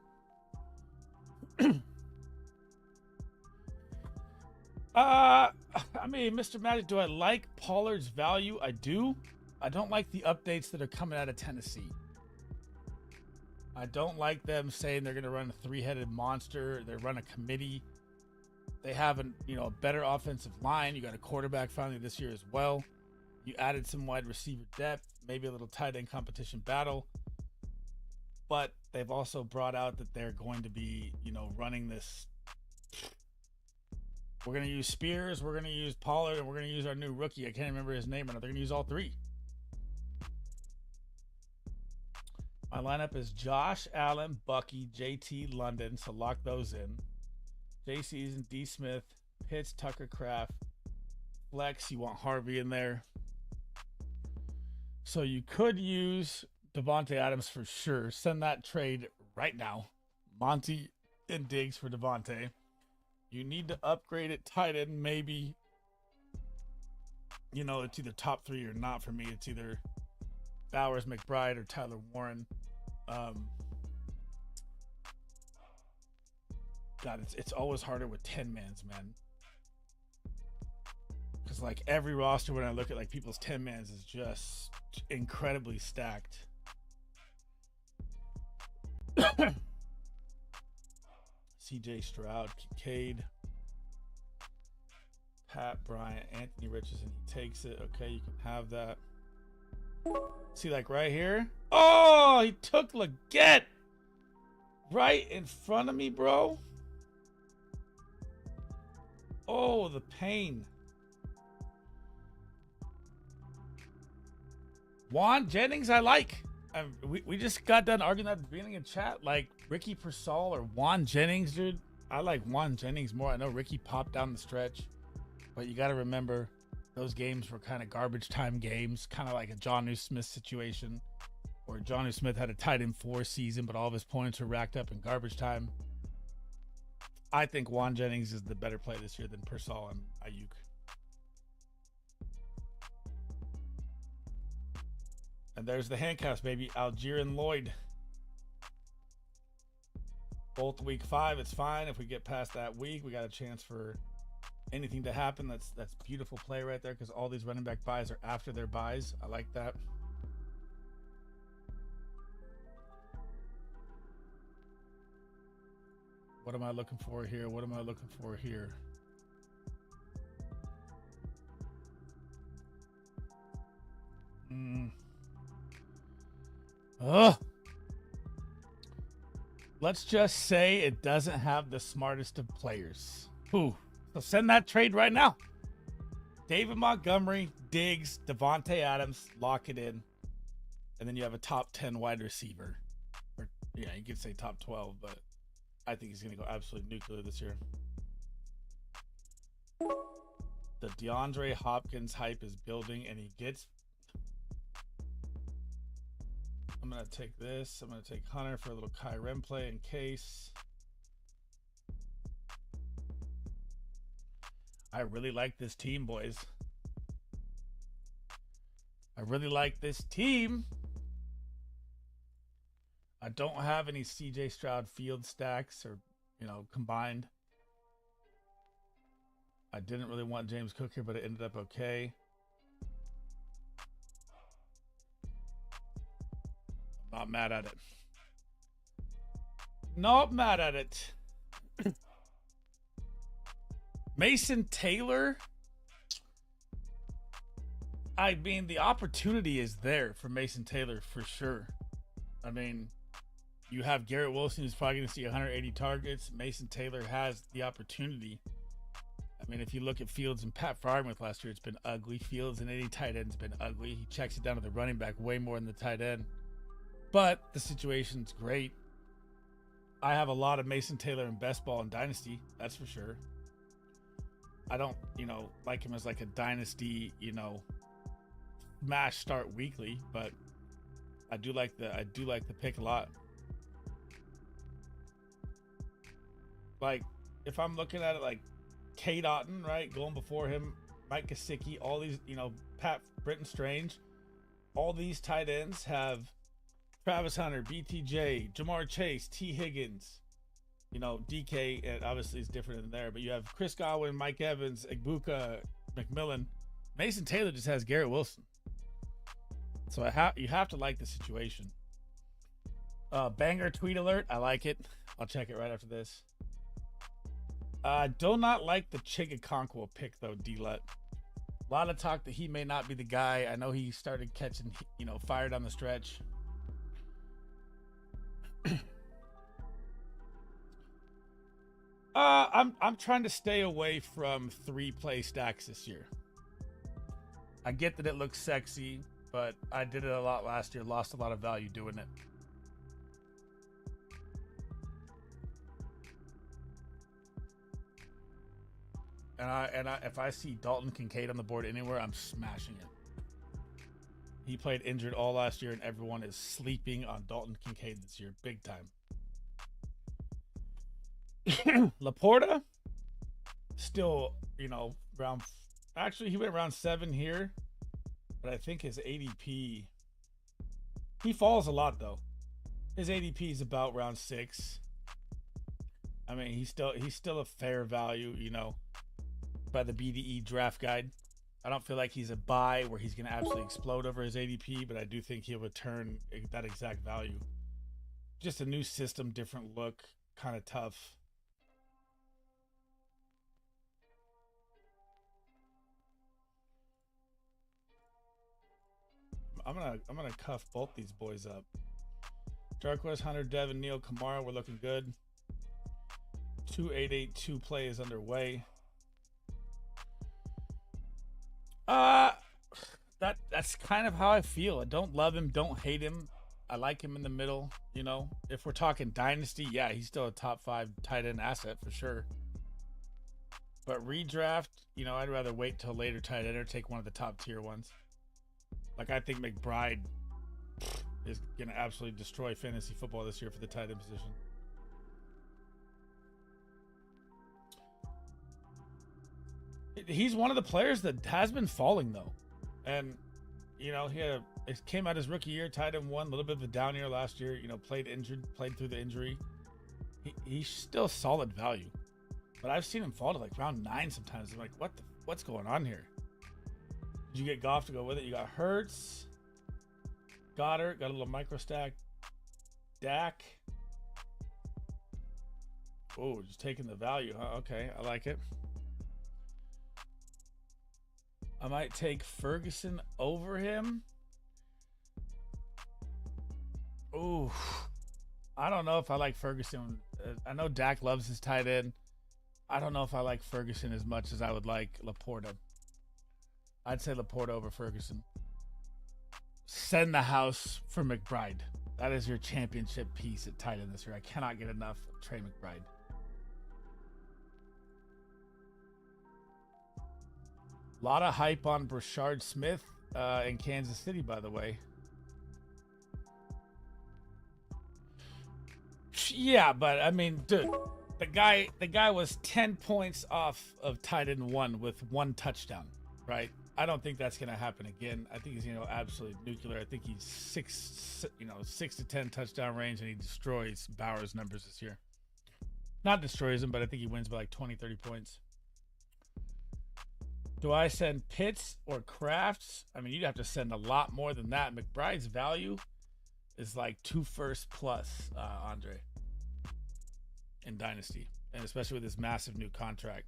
Mr. Magic, do I like Pollard's value? I do. I don't like the updates that are coming out of Tennessee. I don't like them saying they're going to run a 3-headed monster. They run a committee. They have a better offensive line. You got a quarterback finally this year as well. You added some wide receiver depth, maybe a little tight end competition battle. But they've also brought out that they're going to be, running this. We're going to use Spears, we're going to use Pollard, and we're going to use our new rookie. I can't remember his name right now. They're going to use all 3. My lineup is Josh Allen, Bucky, JT, London. So lock those in. J Season, D Smith, Pitts, Tucker, Kraft. Flex, you want Harvey in there. So you could use Devontae Adams for sure. Send that trade right now. Monty and Diggs for Devontae. You need to upgrade it tight end, maybe. It's either top 3 or not for me. It's either Bowers, McBride, or Tyler Warren. God, it's always harder with 10-mans, man. Because every roster, when I look at people's 10-mans, is just incredibly stacked. CJ Stroud, Kincaid, Pat Bryant, Anthony Richardson. He takes it. Okay, you can have that. See, right here. Oh, he took Leggett right in front of me, bro. Oh, the pain. Juan Jennings, I like. We just got done arguing at the beginning of chat. Ricky Persall or Juan Jennings, dude. I like Juan Jennings more. I know Ricky popped down the stretch, but you got to remember those games were kind of garbage time games, kind of like a Jonnu Smith situation, where Jonnu Smith had a tight end 4 season, but all of his points were racked up in garbage time. I think Juan Jennings is the better play this year than Persall and Ayuk. And there's the handcuffs, baby. Algier and Lloyd. Both week 5, it's fine. If we get past that week, we got a chance for anything to happen. That's beautiful play right there because all these running back buys are after their buys. I like that. What am I looking for here? What am I looking for here? Let's just say it doesn't have the smartest of players. Ooh. So send that trade right now. David Montgomery, Diggs, Devontae Adams, lock it in. And then you have a top 10 wide receiver. Or you could say top 12, but I think he's going to go absolutely nuclear this year. The DeAndre Hopkins hype is building, and he gets... I'm going to take this. I'm going to take Hunter for a little Kyren play in case. I really like this team, boys. I really like this team. I don't have any CJ Stroud field stacks or, combined. I didn't really want James Cook here, but it ended up okay. Not mad at it. Not mad at it. Mason Taylor. I mean, the opportunity is there for Mason Taylor for sure. I mean, you have Garrett Wilson who's probably going to see 180 targets. Mason Taylor has the opportunity. I mean, if you look at Fields and Pat Freiermuth last year, it's been ugly. Fields and any tight end's been ugly. He checks it down to the running back way more than the tight end. But the situation's great. I have a lot of Mason Taylor in best ball and Dynasty, that's for sure. I don't, like him as like a Dynasty, smash start weekly, but I do like the pick a lot. Like, if I'm looking at it like Kate Otten, right, going before him, Mike Gesicki, all these, Pat Britton Strange, all these tight ends have Travis Hunter, BTJ, Jamar Chase, T. Higgins, DK, and obviously is different in there, but you have Chris Godwin, Mike Evans, Egbuka, McMillan. Mason Taylor just has Garrett Wilson. So you have to like the situation. Banger tweet alert. I like it. I'll check it right after this. Do not like the Chigakonkwo pick, though, D-Lut. A lot of talk that he may not be the guy. I know he started catching, fire down the stretch. I'm trying to stay away from 3-play stacks this year. I get that it looks sexy, but I did it a lot last year. Lost a lot of value doing it. And if I see Dalton Kincaid on the board anywhere, I'm smashing it. He played injured all last year, and everyone is sleeping on Dalton Kincaid this year, big time. Laporta, still, round. Actually, he went round 7 here, but I think his ADP. He falls a lot though. His ADP is about round 6. I mean, he's still a fair value, by the BDE draft guide. I don't feel like he's a buy where he's going to absolutely explode over his ADP, but I do think he'll return that exact value. Just a new system, different look, kind of tough. I'm gonna cuff both these boys up. Darkwest, Hunter, Devin, Neil, Kamara, we're looking good. 2882 play is underway. That's kind of how I feel. I don't love him, don't hate him. I like him in the middle, If we're talking Dynasty, yeah, he's still a top 5 tight end asset for sure. But redraft, I'd rather wait till later tight end or take one of the top tier ones. Like, I think McBride is going to absolutely destroy fantasy football this year for the tight end position. He's one of the players that has been falling, though. And, it came out his rookie year, tight end 1, a little bit of a down year last year, played through the injury. He's still solid value. But I've seen him fall to like round 9 sometimes. I'm like, what's going on here? Did you get Goff to go with it? You got Hurts, Goddard, got a little micro stack, Dak. Oh, just taking the value, huh? Okay, I like it. I might take Ferguson over him. Ooh, I don't know if I like Ferguson. I know Dak loves his tight end. I don't know if I like Ferguson as much as I would like Laporta. I'd say Laporta over Ferguson. Send the house for McBride. That is your championship piece at tight end this year. I cannot get enough of Trey McBride. A lot of hype on Brashard Smith in Kansas City, by the way. Yeah, but I mean, dude, the guy was 10 points off of tight end 1 with 1 touchdown, right? I don't think that's going to happen again. I think he's, absolutely nuclear. I think he's 6 to 10 touchdown range, and he destroys Bauer's numbers this year. Not destroys him, but I think he wins by like 20, 30 points. Do I send Pitts or Crafts? I mean, you'd have to send a lot more than that. McBride's value is like 2 firsts plus, Andre, in Dynasty, and especially with this massive new contract.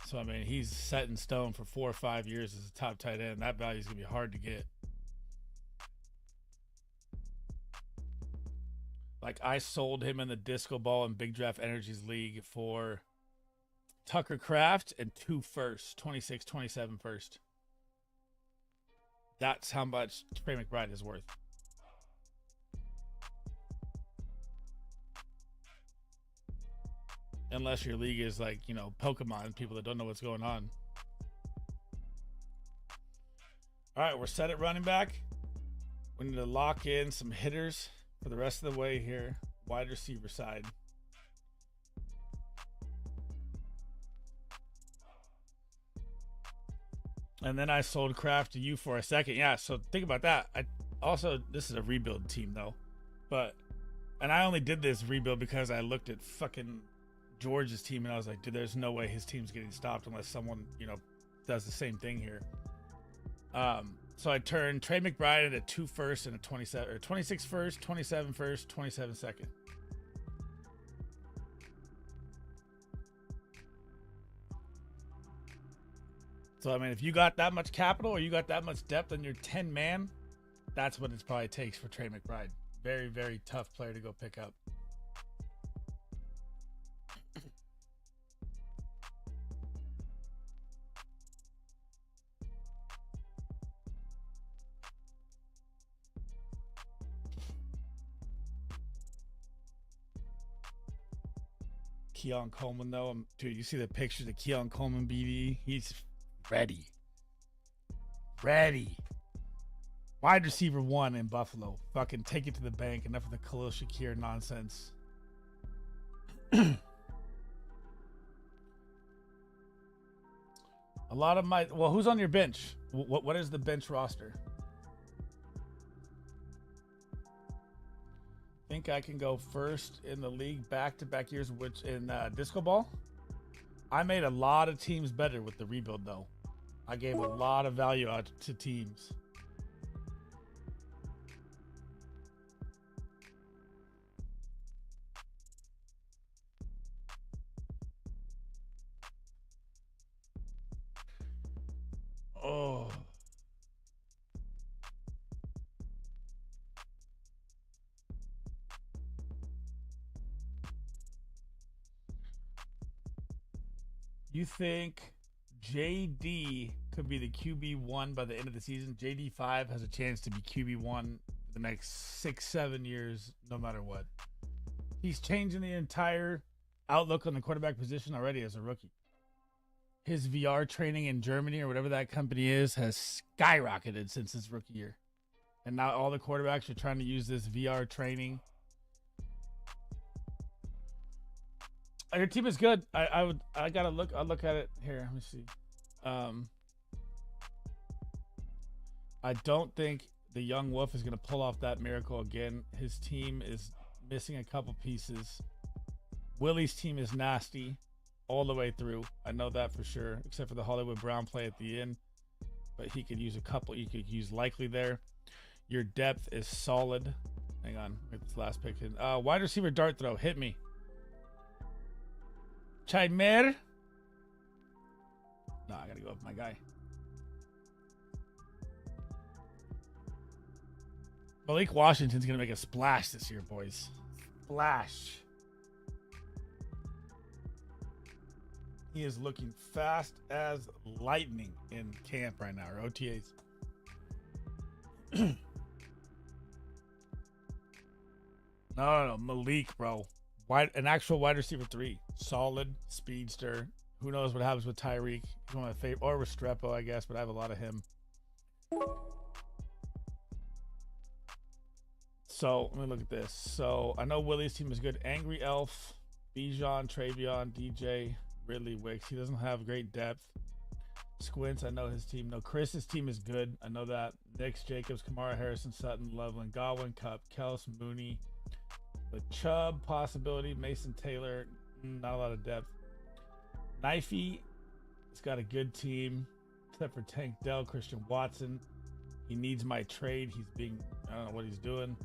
So, I mean, he's set in stone for 4 or 5 years as a top tight end. That value is going to be hard to get. Like, I sold him in the Disco Ball and Big Draft Energies League for Tucker Kraft and 2 firsts, 26, 27 first. That's how much Trey McBride is worth. Unless your league is like, you know, Pokemon, people that don't know what's going on. All right, we're set at running back. We need to lock in some hitters for the rest of the way here. Wide receiver side. And then I sold Kraft to you for a second. Yeah, so think about that. This is a rebuild team though. And I only did this rebuild because I looked at fucking George's team and I was like, dude, there's no way his team's getting stopped unless someone, you know, does the same thing here. So I turned Trey McBride into 2 firsts and a 26 first, 27 first, 27 second. So I mean, if you got that much capital or you got that much depth on your 10-man, that's what it probably takes for Trey McBride. Very, very tough player to go pick up. Keon Coleman, though, dude, you see the pictures of Keon Coleman, BD? He's ready. Wide receiver 1 in Buffalo. Fucking take it to the bank. Enough of the Khalil Shakir nonsense. A lot of my... Well, who's on your bench? What is the bench roster? Think I can go first in the league back-to-back years, which in Disco Ball. I made a lot of teams better with the rebuild, though. I gave a lot of value out to teams. Oh. You think JD could be the QB1 by the end of the season? JD5 has a chance to be QB1 the next 6-7 years, no matter what. He's changing the entire outlook on the quarterback position already as a rookie. His VR training in Germany or whatever that company is has skyrocketed since his rookie year. And now all the quarterbacks are trying to use this VR training. Your team is good. I gotta look. I'll look at it here. Let me see. I don't think the young Wolf is gonna pull off that miracle again. His team is missing a couple pieces. Willie's team is nasty all the way through. I know that for sure, except for the Hollywood Brown play at the end. But he could use a couple. You could use Likely there. Your depth is solid. Hang on. Wait, this last pick. Wide receiver dart throw. Hit me. Chaimer. No, I gotta go with my guy. Malik Washington's gonna make a splash this year, boys. Splash. He is looking fast as lightning in camp right now, or OTAs. No, Malik, bro. An actual wide receiver 3. Solid, speedster. Who knows what happens with Tyreek? He's one of my favorite. Or Restrepo, I guess, but I have a lot of him. So, let me look at this. So, I know Willie's team is good. Angry Elf, Bijan, Travion, DJ, Ridley, Wicks. He doesn't have great depth. Squints, I know his team. No, Chris's team is good. I know that. Nix, Jacobs, Kamara, Harrison, Sutton, Loveland, Godwin, Cup, Kels, Mooney. The Chubb possibility, Mason Taylor, not a lot of depth. Knifey He's got a good team, except for Tank Dell, Christian Watson. He needs my trade. I don't know what he's doing.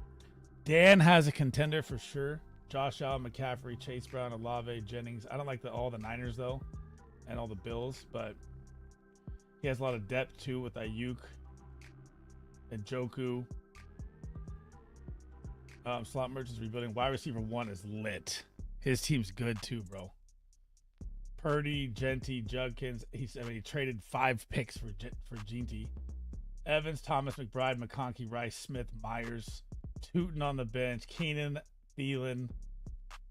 Dan has a contender for sure. Josh Allen, McCaffrey, Chase Brown, Olave, Jennings. I don't like all the Niners though, and all the Bills, but he has a lot of depth too with Ayuk and Joku. Slot Merchants rebuilding. Wide receiver 1 is lit. His team's good too, bro. Purdy, Genty, Judkins. He traded 5 picks for Genty. Evans, Thomas, McBride, McConkey, Rice, Smith, Myers, Tootin on the bench, Keenan, Thielen.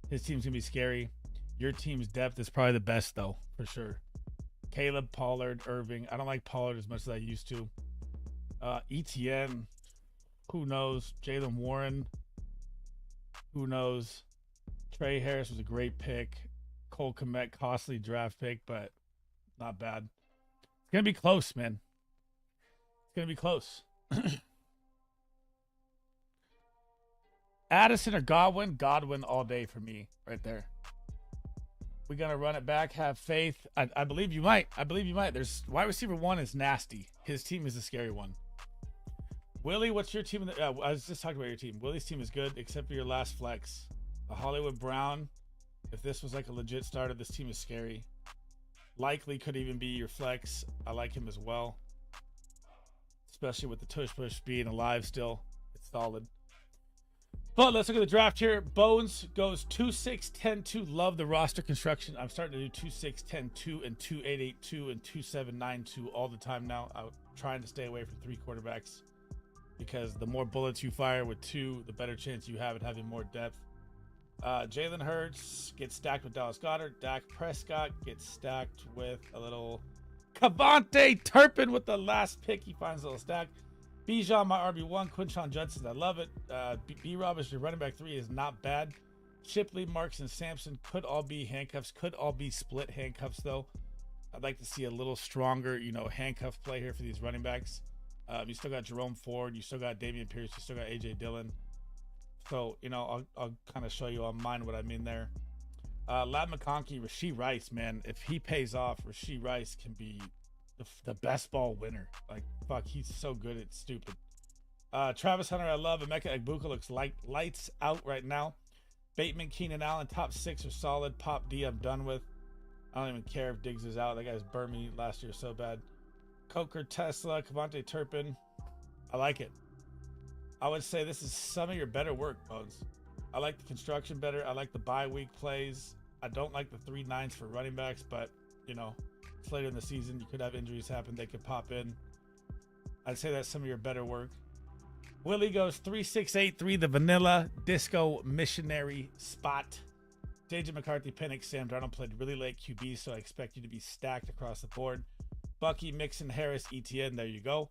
His team's gonna be scary. Your team's depth is probably the best though, for sure. Caleb, Pollard, Irving. I don't like Pollard as much as I used to. ETN, who knows? Jalen Warren, who knows? Trey Harris was a great pick. Cole Kmet, costly draft pick, but not bad. It's gonna be close, man. It's gonna be close. Addison or Godwin? Godwin all day for me, right there. We're gonna run it back. Have faith. I believe you might. There's wide receiver 1 is nasty. His team is a scary one. Willie, what's your team? I was just talking about your team. Willie's team is good, except for your last flex. A Hollywood Brown. If this was like a legit starter, this team is scary. Likely could even be your flex. I like him as well, especially with the tush push being alive still. It's solid. But let's look at the draft here. Bones goes 2-6-10-2. Love the roster construction. I'm starting to do 2-6-10-2 and 2-8-8-2 and 2-7-9-2 all the time now. I'm trying to stay away from 3 quarterbacks because the more bullets you fire with 2, the better chance you have at having more depth. Jalen Hurts gets stacked with Dallas Goedert. Dak Prescott gets stacked with a little Cavante Turpin with the last pick. He finds a little stack. Bijan, my RB1. Quinshon Judson, I love it. B-Rob as your running back 3 is not bad. Shipley, Marks, and Sampson could all be handcuffs. Could all be split handcuffs, though. I'd like to see a little stronger, handcuff play here for these running backs. You still got Jerome Ford. You still got Dameon Pierce. You still got A.J. Dillon. So, I'll kind of show you on mine what I mean there. Lab McConkey, Rashee Rice, man. If he pays off, Rashee Rice can be the best ball winner. Like, fuck, he's so good, it's stupid. Travis Hunter, I love. Emeka Egbuka looks like lights out right now. Bateman, Keenan Allen, top 6 are solid. Pop D, I'm done with. I don't even care if Diggs is out. That guy's burned me last year so bad. Coker, Tesla, Cavante Turpin. I like it. I would say this is some of your better work, Bones. I like the construction better. I like the bye week plays. I don't like the 3 9s for running backs, but, it's later in the season. You could have injuries happen. They could pop in. I'd say that's some of your better work. Willie goes 3-6-8-3, the vanilla disco missionary spot. JJ McCarthy, Penix, Sam Darnold played really late QB, so I expect you to be stacked across the board. Bucky, Mixon, Harris, ETN, there you go.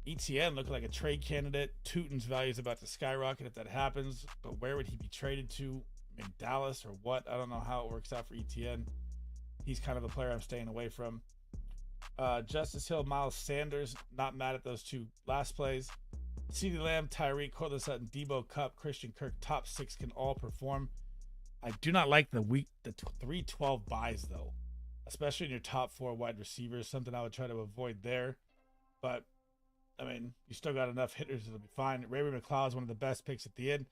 ETN looking like a trade candidate. Tootin's value is about to skyrocket if that happens, but where would he be traded to? In Dallas or what? I don't know how it works out for ETN. He's kind of a player I'm staying away from. Justice Hill, Miles Sanders, not mad at those 2 last plays. CeeDee Lamb, Tyreek, Cortland Sutton, Debo, Cup, Christian Kirk, top 6 can all perform. I do not like the 3-12 buys though, especially in your top 4 wide receivers. Something I would try to avoid there. But you still got enough hitters that'll be fine. Ray McLeod is one of the best picks at the end.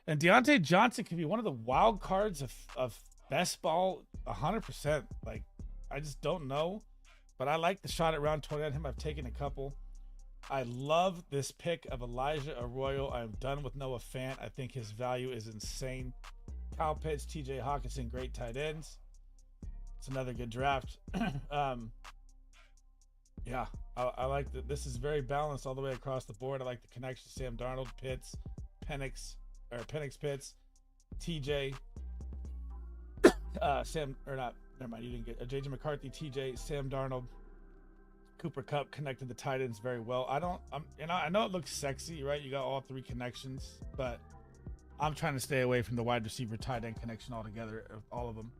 And Deontay Johnson could be one of the wild cards of best ball 100%. Like, I just don't know. But I like the shot at round 20 on him. I've taken a couple. I love this pick of Elijah Arroyo. I'm done with Noah Fant. I think his value is insane. Kyle Pitts, TJ Hawkinson, great tight ends. It's another good draft. Yeah, I like that. This is very balanced all the way across the board. I like the connection to Sam Darnold, Pitts, Penix, Pitts, TJ, Sam, or not, never mind, you didn't get JJ McCarthy, TJ, Sam Darnold, Cooper Kupp connected the tight ends very well. I know it looks sexy, right? You got all 3 connections, but I'm trying to stay away from the wide receiver tight end connection altogether, all of them.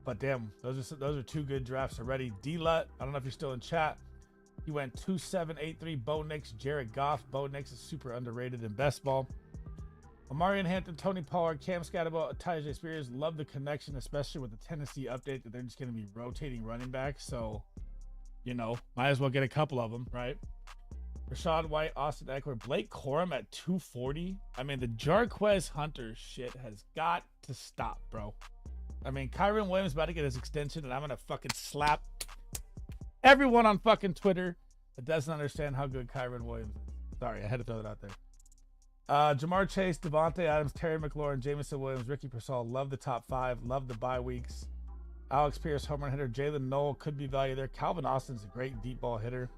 But damn, those are 2 good drafts already. D-Lut, I don't know if you're still in chat. He went 2-7-8-3. Bo Nix, Jared Goff. Bo Nix is super underrated in best ball. Amarian Hampton, Tony Pollard, Cam Scatterbo, Tyjae Spears. Love the connection, especially with the Tennessee update that they're just going to be rotating running backs. So, you know, might as well get a couple of them, right? Rashad White, Austin Eckler, Blake Corum at 240. I mean, the Jarquez Hunter shit has got to stop, bro. I mean, Kyron Williams about to get his extension, and I'm going to fucking slap everyone on fucking Twitter that doesn't understand how good Kyron Williams is. Sorry, I had to throw that out there. Jamar Chase, Devontae Adams, Terry McLaurin, Jamison Williams, Ricky Persall. Love the top 5. Love the bye weeks. Alex Pierce, home run hitter. Jalen Noel could be value there. Calvin Austin's a great deep ball hitter.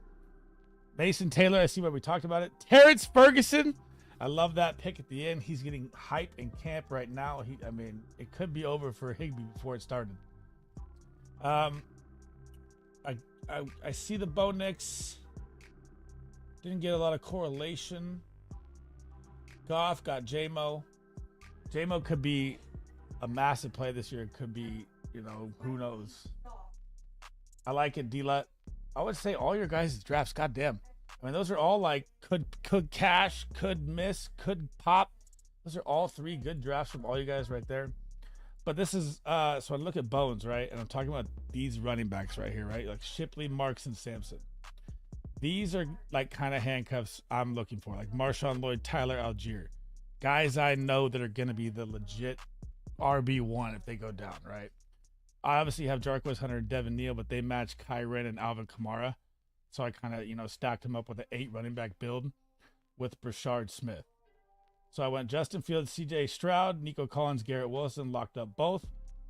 Mason Taylor, I see why we talked about it. Terrence Ferguson, I love that pick at the end. He's getting hype in camp right now. I mean, it could be over for Higbee before it started. I see the Bo Nix. Didn't get a lot of correlation. Goff got J-Mo. J-Mo could be a massive play this year. It could be, you know, who knows. I like it, D-Lut. I would say all your guys' drafts, goddamn. I mean, those are all like could cash, could miss, could pop. Those are all 3 good drafts from all you guys right there. But this is so I look at Bones, right? And I'm talking about these running backs right here, right? Like Shipley, Marks, and Sampson. These are like kind of handcuffs I'm looking for, like Marshawn Lloyd, Tyler Algier. Guys I know that are going to be the legit RB1 if they go down, right? I obviously have Jarquez Hunter and Devin Neal, but they match Kyren and Alvin Kamara. So I kind of, you know, stacked them up with an 8 running back build with Brashard Smith. So I went Justin Fields, CJ Stroud, Nico Collins, Garrett Wilson, locked up both.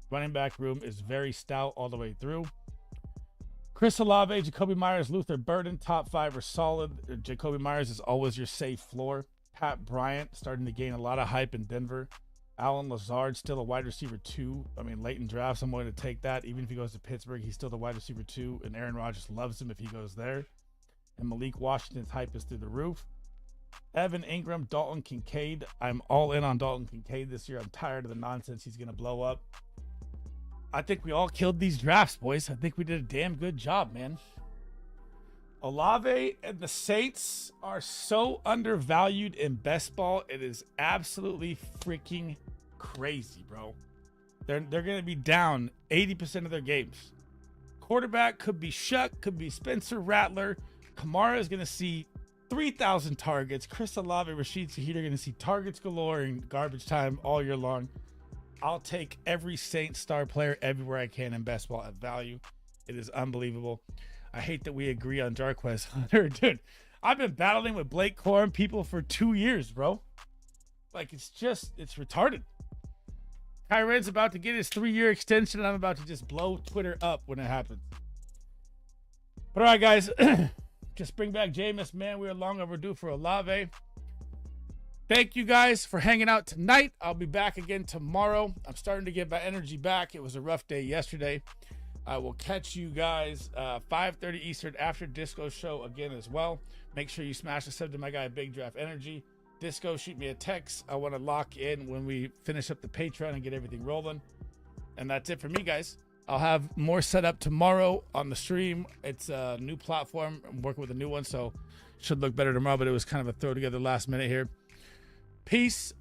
Running back room is very stout all the way through. Chris Olave, Jacoby Myers, Luther Burden, top 5 are solid. Jacoby Myers is always your safe floor. Pat Bryant starting to gain a lot of hype in Denver. Alan Lazard, still a wide receiver 2. I mean, late in drafts, I'm willing to take that. Even if he goes to Pittsburgh, he's still the wide receiver 2. And Aaron Rodgers loves him if he goes there. And Malik Washington's hype is through the roof. Evan Ingram, Dalton Kincaid. I'm all in on Dalton Kincaid this year. I'm tired of the nonsense he's going to blow up. I think we all killed these drafts, boys. I think we did a damn good job, man. Olave and the Saints are so undervalued in best ball. It is absolutely freaking crazy, bro. They're going to be down 80% of their games. Quarterback could be Shuck, could be Spencer Rattler. Kamara is going to see 3,000 targets. Chris Olave, Rashid Shaheed are going to see targets galore in garbage time all year long. I'll take every Saints star player everywhere I can in best ball at value. It is unbelievable. I hate that we agree on Jarquez Hunter. Dude, I've been battling with Blake Corum people for 2 years, bro. Like, it's retarded. Kyren's about to get his 3-year extension, and I'm about to just blow Twitter up when it happens. But all right, guys. Just bring back Jameis, man. We are long overdue for Olave. Thank you guys for hanging out tonight. I'll be back again tomorrow. I'm starting to get my energy back. It was a rough day yesterday. I will catch you guys 5:30 Eastern after Disco show again as well. Make sure you smash the sub to my guy Big Draft Energy. Disco, shoot me a text. I want to lock in when we finish up the Patreon and get everything rolling. And that's it for me, guys. I'll have more set up tomorrow on the stream. It's a new platform. I'm working with a new one, so should look better tomorrow, but it was kind of a throw together last minute here. Peace.